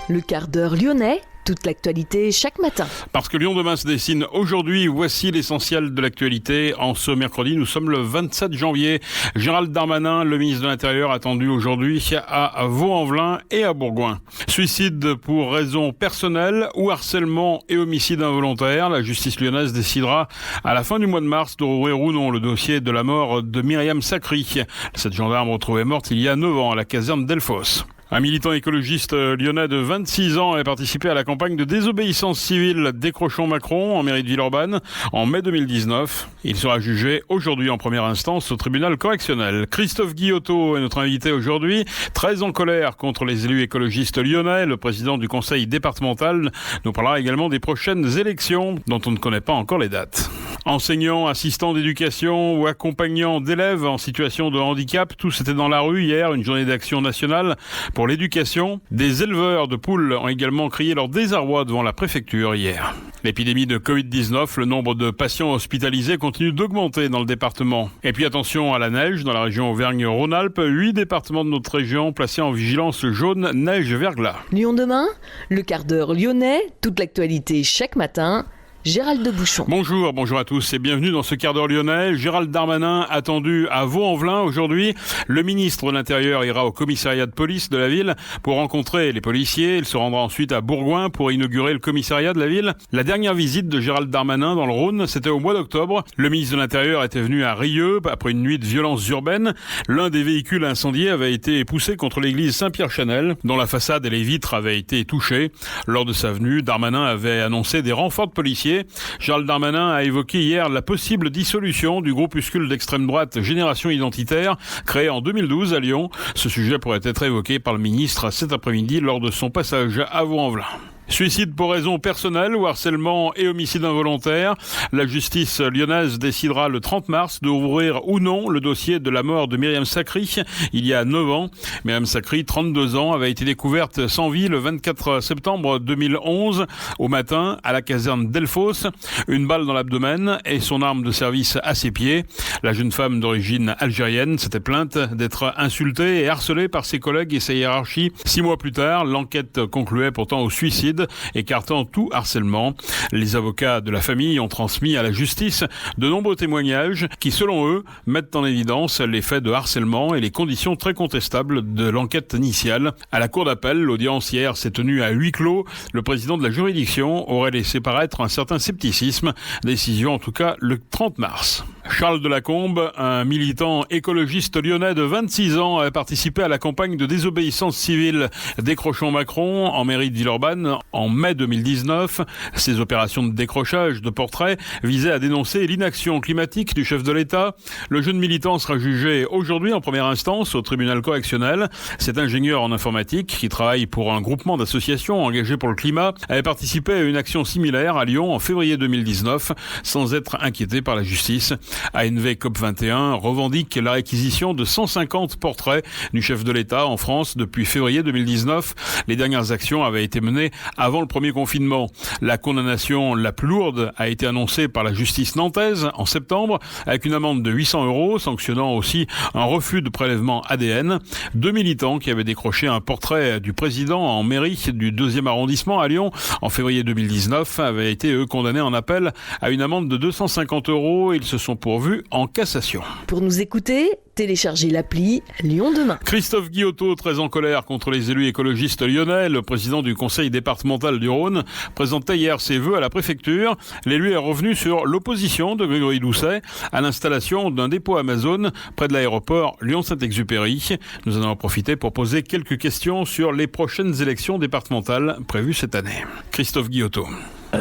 Le quart d'heure lyonnais, toute l'actualité chaque matin. Parce que Lyon demain se dessine aujourd'hui, voici l'essentiel de l'actualité. En ce mercredi, nous sommes le 27 janvier. Gérald Darmanin, le ministre de l'Intérieur, attendu aujourd'hui à Vaux-en-Velin et à Bourgoin. Suicide pour raison personnelle ou harcèlement et homicide involontaire. La justice lyonnaise décidera à la fin du mois de mars de rouvrir ou non le dossier de la mort de Myriam Sacry. Cette gendarme retrouvée morte il y a 9 ans à la caserne Delphos. Un militant écologiste lyonnais de 26 ans a participé à la campagne de désobéissance civile Décrochons Macron en mairie de Villeurbanne en mai 2019. Il sera jugé aujourd'hui en première instance au tribunal correctionnel. Christophe Guillotot est notre invité aujourd'hui, très en colère contre les élus écologistes lyonnais. Le président du conseil départemental nous parlera également des prochaines élections dont on ne connaît pas encore les dates. Enseignants, assistants d'éducation ou accompagnants d'élèves en situation de handicap, tous étaient dans la rue hier, une journée d'action nationale pour l'éducation. Des éleveurs de poules ont également crié leur désarroi devant la préfecture hier. L'épidémie de Covid-19, le nombre de patients hospitalisés continue d'augmenter dans le département. Et puis attention à la neige dans la région Auvergne-Rhône-Alpes, 8 départements de notre région placés en vigilance jaune neige-verglas. Lyon demain, le quart d'heure lyonnais, toute l'actualité chaque matin. Gérald de Bouchon. Bonjour à tous et bienvenue dans ce quart d'heure lyonnais. Gérald Darmanin attendu à Vaux-en-Velin aujourd'hui. Le ministre de l'Intérieur ira au commissariat de police de la ville pour rencontrer les policiers. Il se rendra ensuite à Bourgoin pour inaugurer le commissariat de la ville. La dernière visite de Gérald Darmanin dans le Rhône, c'était au mois d'octobre. Le ministre de l'Intérieur était venu à Rieux après une nuit de violences urbaines. L'un des véhicules incendiés avait été poussé contre l'église Saint-Pierre-Chanel, dont la façade et les vitres avaient été touchées. Lors de sa venue, Darmanin avait annoncé des renforts de policiers. Gérald Darmanin a évoqué hier la possible dissolution du groupuscule d'extrême droite Génération Identitaire, créé en 2012 à Lyon. Ce sujet pourrait être évoqué par le ministre cet après-midi lors de son passage à Vaux-en-Velin. Suicide pour raison personnelle ou harcèlement et homicide involontaire. La justice lyonnaise décidera le 30 mars d'ouvrir ou non le dossier de la mort de Myriam Sacry il y a 9 ans. Myriam Sacry, 32 ans, avait été découverte sans vie le 24 septembre 2011 au matin à la caserne Delphos. Une balle dans l'abdomen et son arme de service à ses pieds. La jeune femme d'origine algérienne s'était plainte d'être insultée et harcelée par ses collègues et sa hiérarchie. 6 mois plus tard, l'enquête concluait pourtant au suicide, écartant tout harcèlement. Les avocats de la famille ont transmis à la justice de nombreux témoignages qui, selon eux, mettent en évidence les faits de harcèlement et les conditions très contestables de l'enquête initiale. À la cour d'appel, l'audience hier s'est tenue à huis clos. Le président de la juridiction aurait laissé paraître un certain scepticisme. Décision en tout cas le 30 mars. Charles Delacombe, un militant écologiste lyonnais de 26 ans, a participé à la campagne de désobéissance civile Décrochons Macron en mairie de Villeurbanne en mai 2019. Ces opérations de décrochage de portraits visaient à dénoncer l'inaction climatique du chef de l'État. Le jeune militant sera jugé aujourd'hui en première instance au tribunal correctionnel. Cet ingénieur en informatique qui travaille pour un groupement d'associations engagées pour le climat avait participé à une action similaire à Lyon en février 2019 sans être inquiété par la justice. ANV COP21 revendique la réquisition de 150 portraits du chef de l'État en France depuis février 2019. Les dernières actions avaient été menées avant le premier confinement. La condamnation la plus lourde a été annoncée par la justice nantaise en septembre avec une amende de 800 € sanctionnant aussi un refus de prélèvement ADN. 2 militants qui avaient décroché un portrait du président en mairie du 2e arrondissement à Lyon en février 2019 avaient été eux condamnés en appel à une amende de 250 €. Ils se sont pourvus en cassation. Pour nous écouter, téléchargez l'appli Lyon demain. Christophe Guillotot, très en colère contre les élus écologistes lyonnais, le président du conseil départemental du Rhône, présentait hier ses vœux à la préfecture. L'élu est revenu sur l'opposition de Grégory Doucet à l'installation d'un dépôt Amazon près de l'aéroport Lyon-Saint-Exupéry. Nous en avons profité pour poser quelques questions sur les prochaines élections départementales prévues cette année. Christophe Guillotot.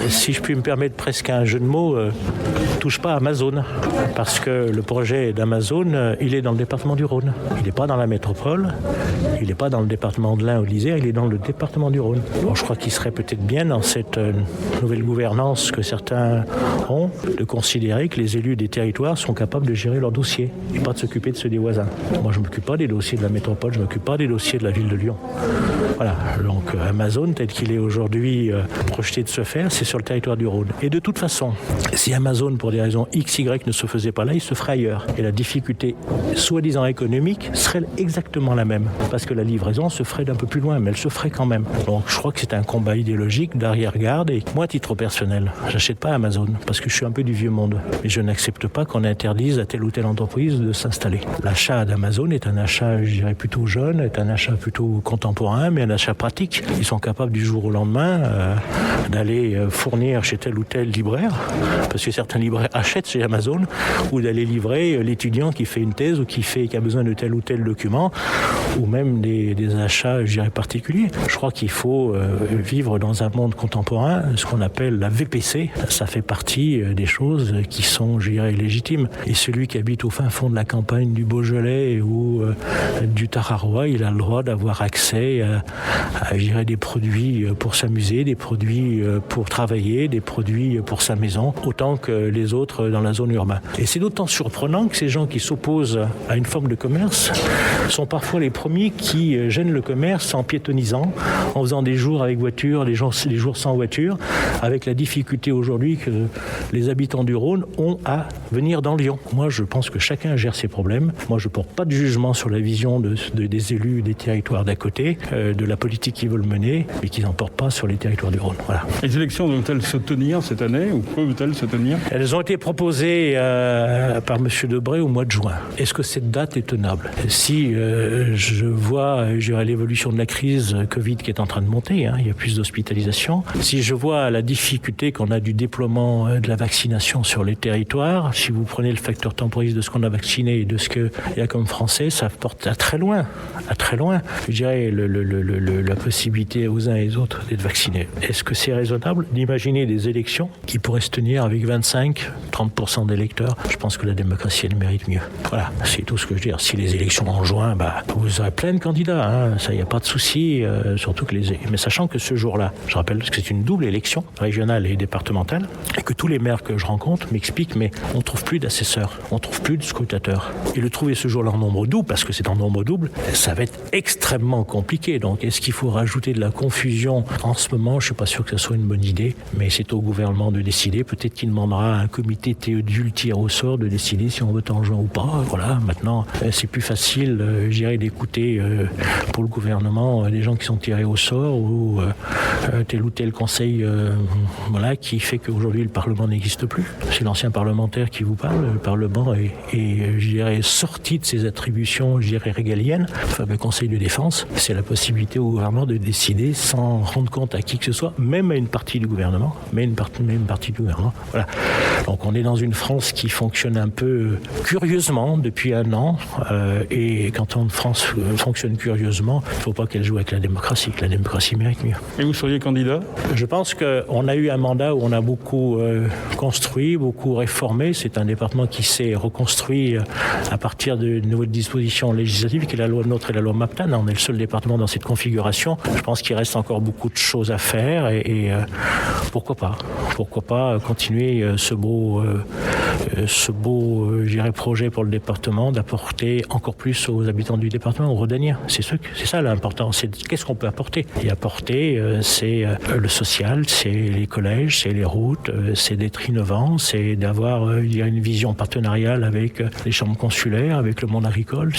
Si je puis me permettre presque un jeu de mots, touche pas à Amazon, parce que le projet d'Amazon, il est dans le département du Rhône. Il n'est pas dans la métropole, il n'est pas dans le département de l'Ain ou de l'Isère, il est dans le département du Rhône. Bon, je crois qu'il serait peut-être bien dans cette nouvelle gouvernance que certains ont, de considérer que les élus des territoires sont capables de gérer leurs dossiers et pas de s'occuper de ceux des voisins. Moi, je ne m'occupe pas des dossiers de la métropole, je ne m'occupe pas des dossiers de la ville de Lyon. Voilà, donc Amazon, tel qu'il est aujourd'hui projeté de se faire, c'est c'est sur le territoire du Rhône. Et de toute façon, si Amazon, pour des raisons XY, ne se faisait pas là, il se ferait ailleurs. Et la difficulté, soi-disant économique, serait exactement la même. Parce que la livraison se ferait d'un peu plus loin, mais elle se ferait quand même. Donc je crois que c'est un combat idéologique d'arrière-garde. Et moi, à titre personnel, j'achète pas Amazon parce que je suis un peu du vieux monde. Mais je n'accepte pas qu'on interdise à telle ou telle entreprise de s'installer. L'achat d'Amazon est un achat, je dirais, plutôt jeune, est un achat plutôt contemporain, mais un achat pratique. Ils sont capables du jour au lendemain d'aller fournir chez tel ou tel libraire, parce que certains libraires achètent chez Amazon, ou d'aller livrer l'étudiant qui fait une thèse ou qui a besoin de tel ou tel document, ou même des achats, je dirais, particuliers. Je crois qu'il faut vivre dans un monde contemporain, ce qu'on appelle la VPC. Ça fait partie des choses qui sont, je dirais, légitimes. Et celui qui habite au fin fond de la campagne du Beaujolais ou du Tararois, il a le droit d'avoir accès à je dirais, des produits pour s'amuser, des produits pour travailler, des produits pour sa maison, autant que les autres dans la zone urbaine. Et c'est d'autant surprenant que ces gens qui s'opposent à une forme de commerce sont parfois les premiers qui gênent le commerce en piétonnisant, en faisant des jours avec voiture, des jours sans voiture, avec la difficulté aujourd'hui que les habitants du Rhône ont à venir dans Lyon. Moi, je pense que chacun gère ses problèmes. Moi, je ne porte pas de jugement sur la vision des élus des territoires d'à côté, de la politique qu'ils veulent mener, mais qu'ils n'en portent pas sur les territoires du Rhône. Voilà. Les élections vont-elles se tenir cette année ou peuvent-elles se tenir ? Elles ont été proposées par M. Debré au mois de juin. Est-ce que cette date est tenable ? Si je vois l'évolution de la crise Covid qui est en train de monter, il y a plus d'hospitalisation, si je vois la difficulté qu'on a du déploiement de la vaccination sur les territoires, si vous prenez le facteur temporel de ce qu'on a vacciné et de ce qu'il y a comme Français, ça porte à très loin. Je dirais la possibilité aux uns et aux autres d'être vaccinés. Est-ce que c'est raisonnable d'imaginer des élections qui pourraient se tenir avec 25-30% d'électeurs ? Je pense que la démocratie, elle mérite mieux. Voilà, c'est tout ce que je veux dire. Si les élections en juin, vous aurez plein de candidats, ça, il n'y a pas de souci, surtout que mais sachant que ce jour-là, je rappelle que c'est une double élection, régionale et départementale, et que tous les maires que je rencontre m'expliquent, mais on ne trouve plus d'assesseurs, on ne trouve plus de scrutateurs. Et le trouver ce jour-là en nombre double, parce que c'est en nombre double, ça va être extrêmement compliqué. Donc, est-ce qu'il faut rajouter de la confusion en ce moment ? Je ne suis pas sûr que ce soit une bonne idée, mais c'est au gouvernement de décider. Peut-être qu'il demandera à un comité Théodule tiré au sort de décider si on vote en juin ou pas. Voilà, maintenant, c'est plus facile, je dirais, d'écouter pour le gouvernement des gens qui sont tirés au sort ou tel ou tel conseil qui fait qu'aujourd'hui le Parlement n'existe plus. C'est l'ancien parlementaire qui vous parle. Le Parlement est je dirais, sorti de ses attributions, je dirais, régaliennes. Le fameux Conseil de défense, c'est la possibilité au gouvernement de décider sans rendre compte à qui que ce soit, même à une partie du gouvernement. Même partie du gouvernement. Voilà. Donc on est dans une France qui fonctionne un peu curieusement depuis un an. Et quand une France fonctionne curieusement, il ne faut pas qu'elle joue avec la démocratie, que la démocratie mérite mieux. Et vous seriez candidat ? Je pense qu'on a eu un mandat où on a beaucoup construit, beaucoup réformé. C'est un département qui s'est reconstruit à partir de nouvelles dispositions législatives, qui est la loi NOTRe et la loi MAPTAN. On est le seul département dans cette configuration. Je pense qu'il reste encore beaucoup de choses à faire et pourquoi pas continuer ce beau je dirais, projet pour le département, d'apporter encore plus aux habitants du département, aux Rhodaniens. C'est ça l'important. C'est qu'est-ce qu'on peut apporter. Et apporter, c'est le social, c'est les collèges, c'est les routes, c'est d'être innovant, c'est d'avoir une vision partenariale avec les chambres consulaires, avec le monde agricole.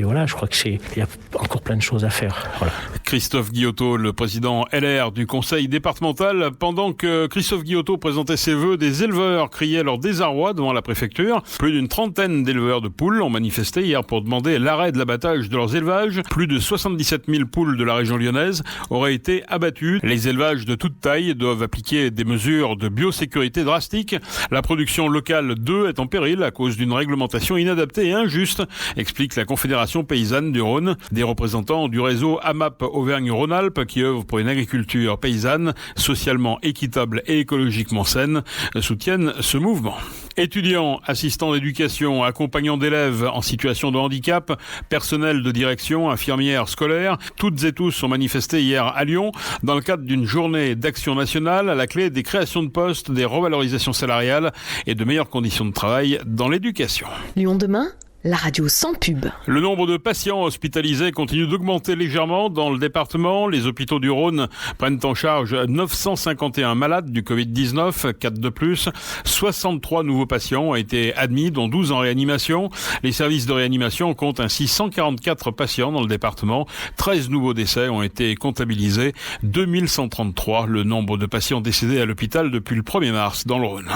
Voilà, je crois il y a encore plein de choses à faire. Voilà. Christophe Guillotot, le président LR du conseil départemental. Pendant que Christophe Guillotot présentait ses vœux, des éleveurs criaient leur désarroi devant la préfecture. Plus d'une trentaine d'éleveurs de poules ont manifesté hier pour demander l'arrêt de l'abattage de leurs élevages. Plus de 77 000 poules de la région lyonnaise auraient été abattues. Les élevages de toute taille doivent appliquer des mesures de biosécurité drastiques. La production locale d'œufs est en péril à cause d'une réglementation inadaptée et injuste, explique la Confédération paysanne du Rhône. Des représentants du réseau AMAP Auvergne-Rhône-Alpes, qui œuvre pour une agriculture paysanne, socialement équitable et écologiquement saine, soutiennent ce mouvement. Étudiants, assistants d'éducation, accompagnants d'élèves en situation de handicap, personnel de direction, infirmières scolaires, toutes et tous ont manifesté hier à Lyon dans le cadre d'une journée d'action nationale à la clé des créations de postes, des revalorisations salariales et de meilleures conditions de travail dans l'éducation. Lyon demain, la radio sans pub. Le nombre de patients hospitalisés continue d'augmenter légèrement dans le département. Les hôpitaux du Rhône prennent en charge 951 malades du Covid-19, 4 de plus. 63 nouveaux patients ont été admis, dont 12 en réanimation. Les services de réanimation comptent ainsi 144 patients dans le département. 13 nouveaux décès ont été comptabilisés. 2133 le nombre de patients décédés à l'hôpital depuis le 1er mars dans le Rhône.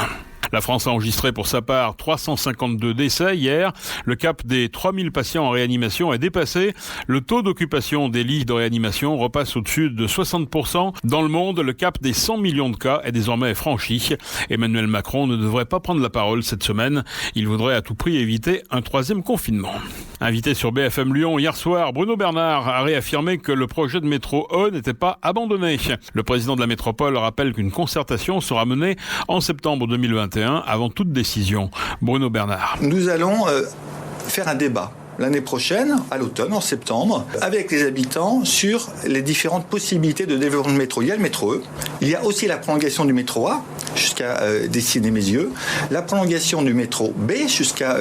La France a enregistré pour sa part 352 décès hier. Le cap des 3000 patients en réanimation est dépassé. Le taux d'occupation des lits de réanimation repasse au-dessus de 60%. Dans le monde, le cap des 100 millions de cas est désormais franchi. Emmanuel Macron ne devrait pas prendre la parole cette semaine. Il voudrait à tout prix éviter un 3e confinement. Invité sur BFM Lyon hier soir, Bruno Bernard a réaffirmé que le projet de métro E n'était pas abandonné. Le président de la métropole rappelle qu'une concertation sera menée en septembre 2021 avant toute décision. Bruno Bernard. Nous allons faire un débat l'année prochaine, à l'automne, en septembre, avec les habitants sur les différentes possibilités de développement de métro. Il y a le métro E, il y a aussi la prolongation du métro A, jusqu'à Dessiné-Mézieux, la prolongation du métro B jusqu'à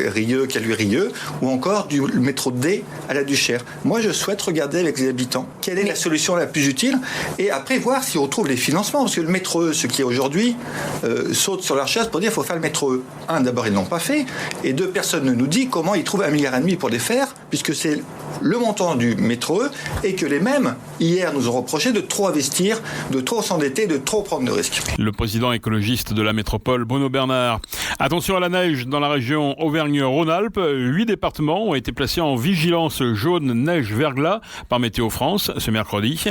Rieux, Caluire-Rieux, ou encore du métro D à la Duchère. Moi, je souhaite regarder avec les habitants quelle est la solution la plus utile, et après voir si on trouve les financements, parce que le métro E, ce qui est aujourd'hui, saute sur leur chaise pour dire qu'il faut faire le métro E. D'abord, ils ne l'ont pas fait, et deux, personne ne nous dit comment ils trouvent 1,5 milliard pour les faire, puisque c'est le montant du métro E, et que les mêmes, hier, nous ont reproché de trop investir, de trop s'endetter, de trop prendre de risques. Le président écologiste de la métropole, Bruno Bernard. Attention à la neige dans la région Auvergne-Rhône-Alpes. 8 départements ont été placés en vigilance jaune neige-verglas par Météo France ce mercredi.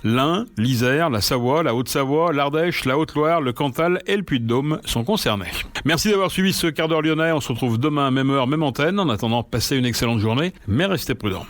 L'Ain, l'Isère, la Savoie, la Haute-Savoie, l'Ardèche, la Haute-Loire, le Cantal et le Puy-de-Dôme sont concernés. Merci d'avoir suivi ce quart d'heure lyonnais. On se retrouve demain, même heure, même antenne. En attendant, passez une excellente journée, mais restez prudents.